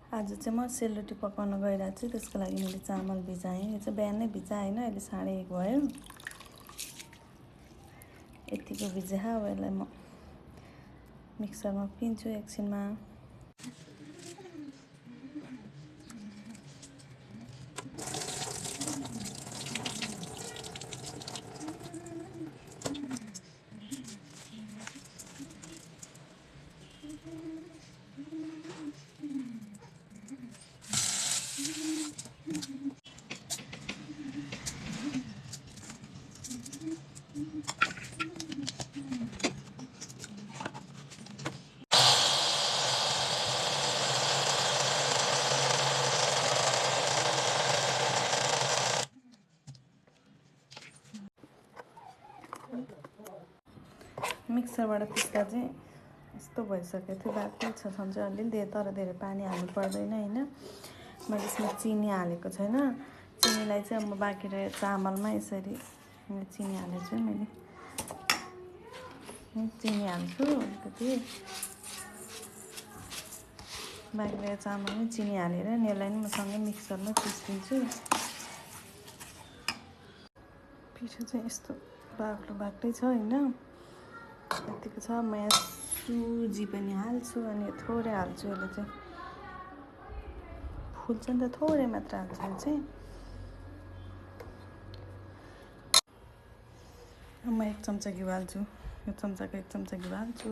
आज चाहिँ म सेलरोटी पकाउन गइरहेको छु। त्यसको लागि मैले चामल भिजाएँ। यो चाहिँ बिहानै भिजाएँ होइन, अहिले 1:30 भयो। यतिको भिजा। अब यसलाई म मिक्सरमा पिन्छु एकछिनमा। मिक्सरबाट पिस्दा चाहिँ यस्तो भइसकेको थियो। बाक्लै छ छन् चाहिँ अलिअलि, तर धेरै पानी हाल्नु पर्दैन होइन। मैले यसमा चिनी हालेको छैन। चिनीलाई चाहिँ अब म बाँकी रहेको चामलमा यसरी चिनी हालेको छु। मैले चिनी हाल्छु अलिकति, बाँकी रहेको चामलमै चिनी हालेर नि यसलाई नि म सँगै मिक्सरमा पिसिदिन्छु। पिठो चाहिँ यस्तो बाक्लै छ होइन, यतिको छ। म यहाँ सुजी पनि हाल्छु अनि थोरै हाल्छु। यसले चाहिँ फुल्छ नि त, थोरै मात्र हाल्छु यो चाहिँ। म 1 चम्चा घिउ हाल्छु। यो चम्चाको 1 चम्चा घिउ हाल्छु।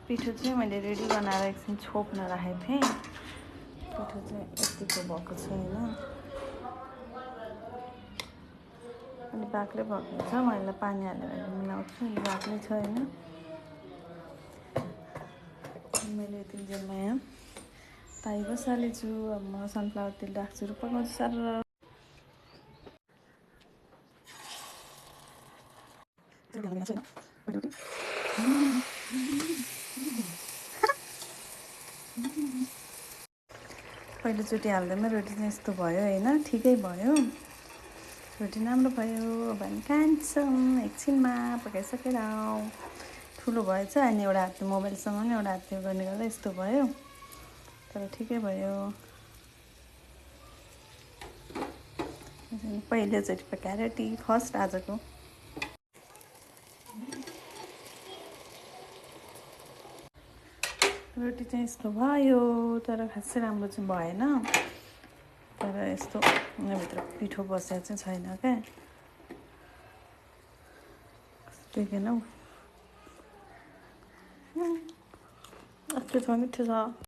पिठो चाहिँ मैले रेडी बनाएर एकछिन छोप्न राखेको थिएँ। पिठो चाहिँ यतिको भएको छ होइन, अनि बाक्लै भएको छ। म यसलाई पानी हालेर मिलाउँछु। अनि बाक्लै छ होइन। मैले यति जेलमा यहाँ ताई बसालेछु। अब म सनफ्लावर तेल राख्छु र पकाउँछु साह्रो। पहिलोचोटि हाल्दैमा रोटी चाहिँ यस्तो भयो होइन, ठिकै भयो। रोटी राम्रो भयो। अब हामी खान्छौँ एकछिनमा पकाइसकेर। ठुलो भएछ अनि एउटा हातले मोबाइलसँग नि एउटा हातले गर्ने गर्दा यस्तो भयो, तर ठिकै भयो। पहिलोचोटि पकाएर रोटी, फर्स्ट आजको। रोटी चाहिँ यस्तो भयो, तर खासै राम्रो चाहिँ भएन। तर यस्तो यहाँभित्र पिठो बसेको चाहिँ छैन क्या, देखेन हौ। अस्ति छ मिठो छ।